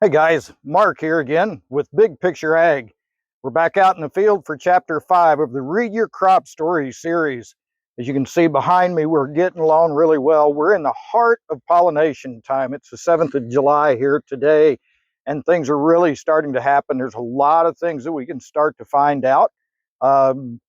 Hey guys, Mark here again with Big Picture Ag. We're back out in the field for chapter 5 of the Read Your Crop Stories series. As you can see behind me, we're getting along really well. We're in the heart of pollination time. It's the 7th of July here today, and things are really starting to happen. There's a lot of things that we can start to find out. Um,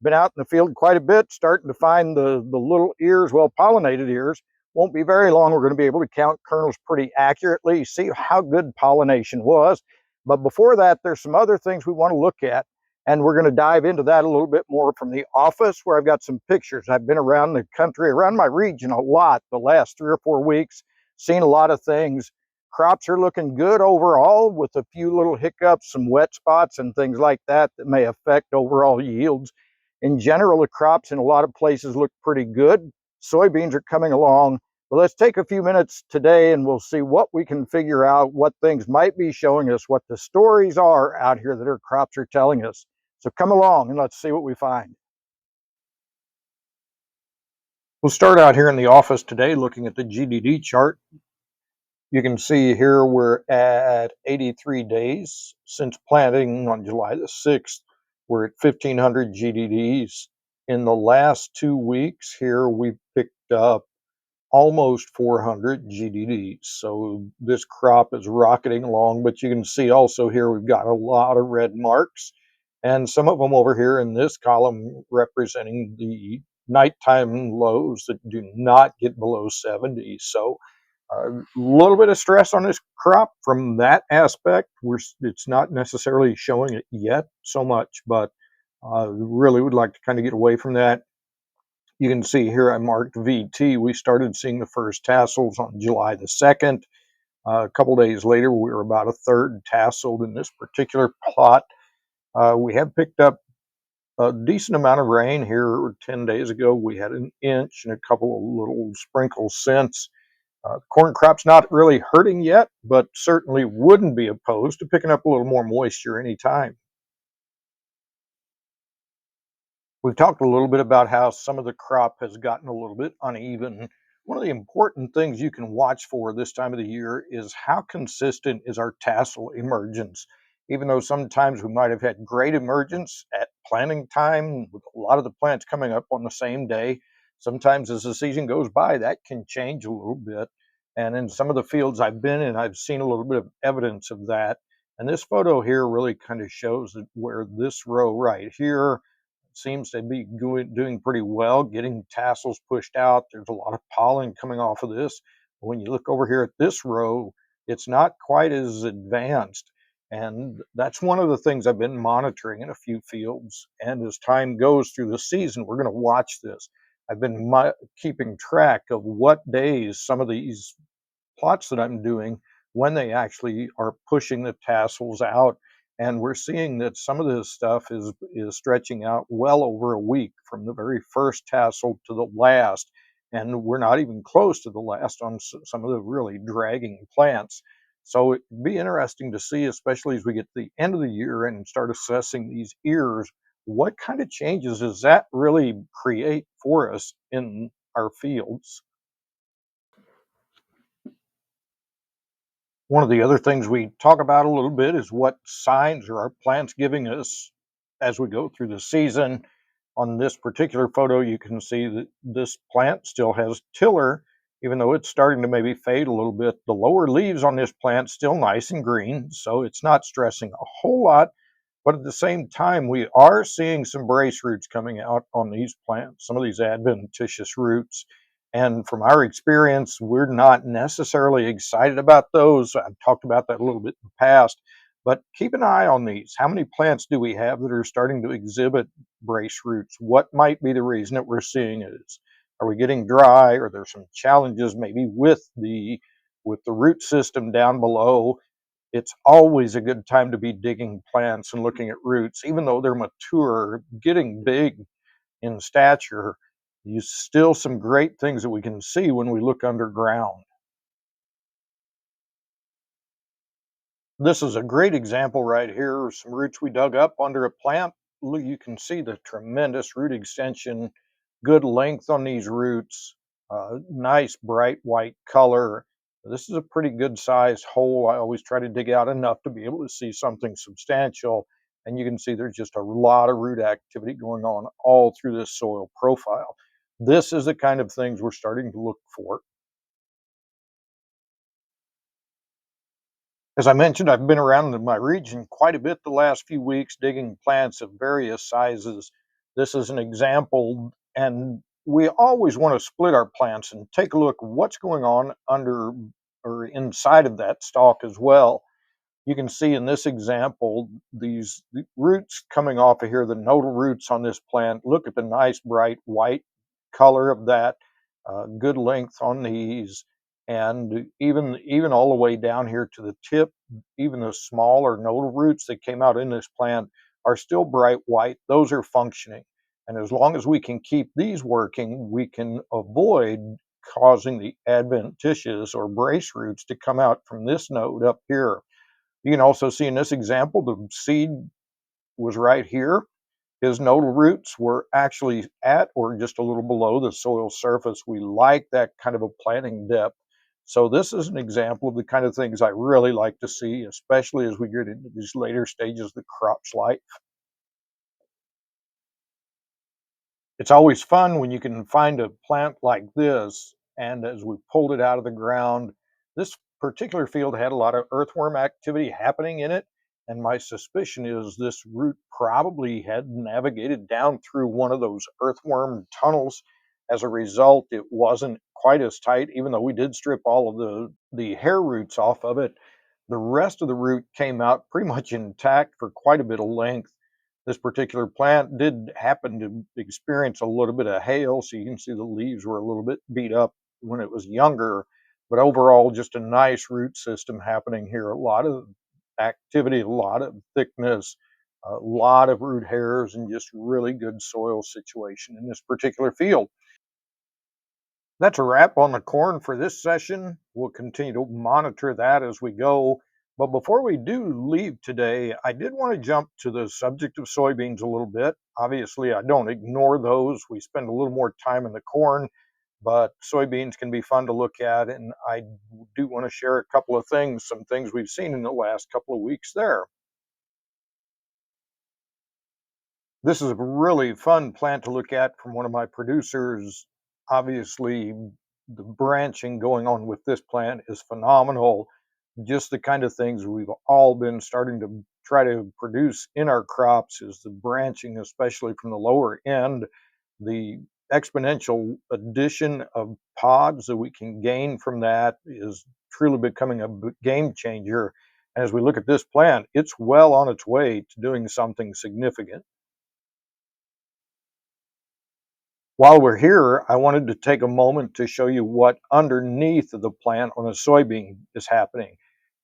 Been out in the field quite a bit, starting to find the little ears, well, pollinated ears. Won't be very long. We're going to be able to count kernels pretty accurately, see how good pollination was. But before that, there's some other things we want to look at. And we're going to dive into that a little bit more from the office, where I've got some pictures. I've been around the country, around my region a lot the last 3 or 4 weeks, seen a lot of things. Crops are looking good overall, with a few little hiccups, some wet spots and things like that that may affect overall yields. In general, the crops in a lot of places look pretty good. Soybeans are coming along. But let's take a few minutes today and we'll see what we can figure out, what things might be showing us, what the stories are out here that our crops are telling us. So come along and let's see what we find. We'll start out here in the office today looking at the GDD chart. You can see here we're at 83 days since planting on July the 6th. We're at 1,500 GDDs. In the last 2 weeks here, we've picked up almost 400 GDDs. So this crop is rocketing along, but you can see also here we've got a lot of red marks, and some of them over here in this column representing the nighttime lows that do not get below 70. So a little bit of stress on this crop from that aspect. It's not necessarily showing it yet so much, but really would like to kind of get away from that. You can see here I marked VT. We started seeing the first tassels on July the 2nd. A couple days later, we were about a third tasseled in this particular plot. We have picked up a decent amount of rain here. 10 days ago, we had an inch and a couple of little sprinkles since. Corn crop's not really hurting yet, but certainly wouldn't be opposed to picking up a little more moisture anytime. We've talked a little bit about how some of the crop has gotten a little bit uneven. One of the important things you can watch for this time of the year is how consistent is our tassel emergence. Even though sometimes we might have had great emergence at planting time, with a lot of the plants coming up on the same day, sometimes as the season goes by, that can change a little bit. And in some of the fields I've been in, I've seen a little bit of evidence of that. And this photo here really kind of shows where this row right here seems to be doing pretty well, getting tassels pushed out. There's a lot of pollen coming off of this. When you look over here at this row, it's not quite as advanced. And that's one of the things I've been monitoring in a few fields. And as time goes through the season, we're going to watch this. I've been keeping track of what days some of these plots that I'm doing, when they actually are pushing the tassels out. And we're seeing that some of this stuff is stretching out well over a week from the very first tassel to the last. And we're not even close to the last on some of the really dragging plants. So it'd be interesting to see, especially as we get to the end of the year and start assessing these ears, what kind of changes does that really create for us in our fields? One of the other things we talk about a little bit is what signs are our plants giving us as we go through the season. On this particular photo, you can see that this plant still has tiller, even though it's starting to maybe fade a little bit. The lower leaves on this plant still nice and green, so it's not stressing a whole lot. But at the same time, we are seeing some brace roots coming out on these plants, some of these adventitious roots. And from our experience, we're not necessarily excited about those. I've talked about that a little bit in the past, but keep an eye on these. How many plants do we have that are starting to exhibit brace roots? What might be the reason that we're seeing it? Are we getting dry? Are there some challenges maybe with the root system down below? It's always a good time to be digging plants and looking at roots, even though they're mature, getting big in stature. You still some great things that we can see when we look underground. This is a great example right here. Some roots we dug up under a plant. You can see the tremendous root extension, good length on these roots, nice bright white color. This is a pretty good sized hole. I always try to dig out enough to be able to see something substantial. And you can see there's just a lot of root activity going on all through this soil profile. This is the kind of things we're starting to look for. As I mentioned, I've been around in my region quite a bit the last few weeks, digging plants of various sizes. This is an example, and we always want to split our plants and take a look at what's going on under or inside of that stalk as well. You can see in this example these roots coming off of here, the nodal roots on this plant. Look at the nice bright white color of that, good length on these, and even all the way down here to the tip, even the smaller nodal roots that came out in this plant are still bright white. Those are functioning. And as long as we can keep these working, we can avoid causing the adventitious or brace roots to come out from this node up here. You can also see in this example, the seed was right here. His nodal roots were actually at or just a little below the soil surface. We like that kind of a planting depth. So this is an example of the kind of things I really like to see, especially as we get into these later stages of the crop's life. It's always fun when you can find a plant like this. And as we pulled it out of the ground, this particular field had a lot of earthworm activity happening in it. And my suspicion is this root probably had navigated down through one of those earthworm tunnels. As a result, it wasn't quite as tight, even though we did strip all of the hair roots off of it. The rest of the root came out pretty much intact for quite a bit of length. This particular plant did happen to experience a little bit of hail, so you can see the leaves were a little bit beat up when it was younger, but overall, just a nice root system happening here. A lot of activity, a lot of thickness, a lot of root hairs, and just really good soil situation in this particular field. That's a wrap on the corn for this session. We'll continue to monitor that as we go. But before we do leave today, I did want to jump to the subject of soybeans a little bit. Obviously, I don't ignore those. We spend a little more time in the corn, but soybeans can be fun to look at. And I do want to share a couple of things, some things we've seen in the last couple of weeks there. This is a really fun plant to look at from one of my producers. Obviously, the branching going on with this plant is phenomenal. Just the kind of things we've all been starting to try to produce in our crops is the branching, especially from the lower end. The exponential addition of pods that we can gain from that is truly becoming a game changer. As we look at this plant, it's well on its way to doing something significant. While we're here, I wanted to take a moment to show you what underneath of the plant on a soybean is happening.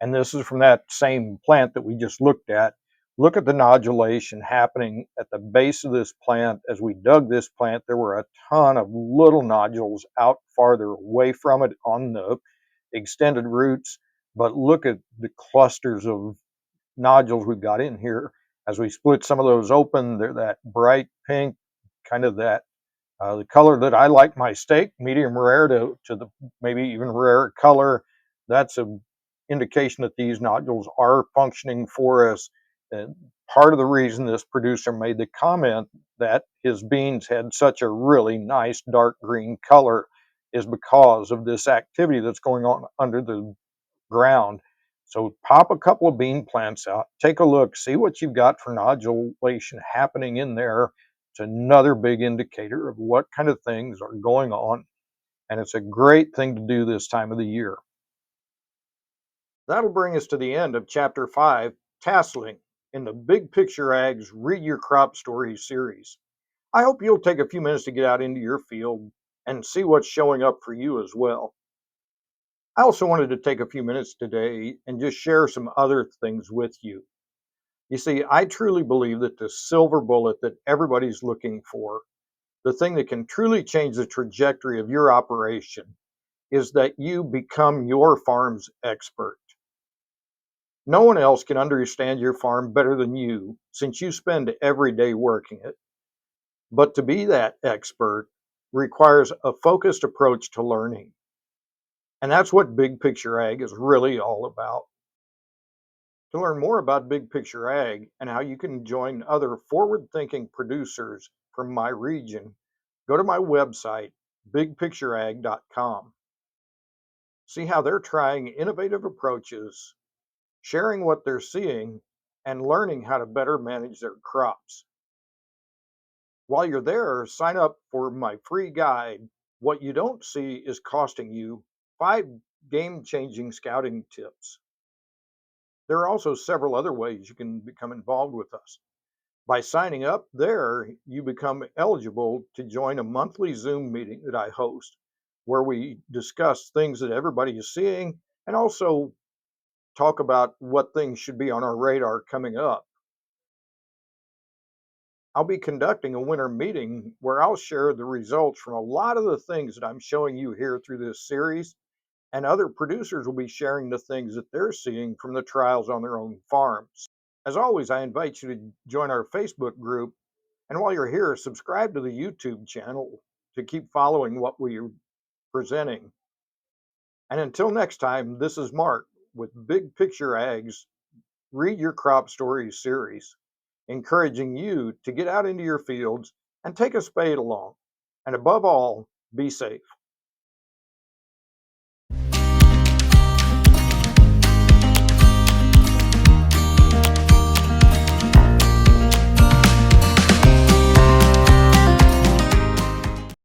And this is from that same plant that we just looked at. Look at the nodulation happening at the base of this plant. As we dug this plant, there were a ton of little nodules out farther away from it on the extended roots. But look at the clusters of nodules we've got in here. As we split some of those open, they're that bright pink, kind of that the color that I like my steak, medium rare to the maybe even rare color, that's a indication that these nodules are functioning for us. And part of the reason this producer made the comment that his beans had such a really nice dark green color is because of this activity that's going on under the ground. So pop a couple of bean plants out, take a look, see what you've got for nodulation happening in there. It's another big indicator of what kind of things are going on. And it's a great thing to do this time of the year. That'll bring us to the end of Chapter 5, Tasseling, in the Big Picture Ag's Read Your Crop Stories series. I hope you'll take a few minutes to get out into your field and see what's showing up for you as well. I also wanted to take a few minutes today and just share some other things with you. You see, I truly believe that the silver bullet that everybody's looking for, the thing that can truly change the trajectory of your operation, is that you become your farm's expert. No one else can understand your farm better than you since you spend every day working it. But to be that expert requires a focused approach to learning. And that's what Big Picture Ag is really all about. To learn more about Big Picture Ag and how you can join other forward thinking producers from my region, go to my website, bigpictureag.com. See how they're trying innovative approaches, sharing what they're seeing, and learning how to better manage their crops. While you're there, sign up for my free guide, What You Don't See Is Costing You 5 Game Changing Scouting Tips. There are also several other ways you can become involved with us. By signing up there, you become eligible to join a monthly Zoom meeting that I host, where we discuss things that everybody is seeing and also talk about what things should be on our radar coming up. I'll be conducting a winter meeting where I'll share the results from a lot of the things that I'm showing you here through this series, and other producers will be sharing the things that they're seeing from the trials on their own farms. As always, I invite you to join our Facebook group, and while you're here, subscribe to the YouTube channel to keep following what we're presenting. And until next time, this is Mark with Big Picture Ag's Read Your Crop Stories series, encouraging you to get out into your fields and take a spade along. And above all, be safe.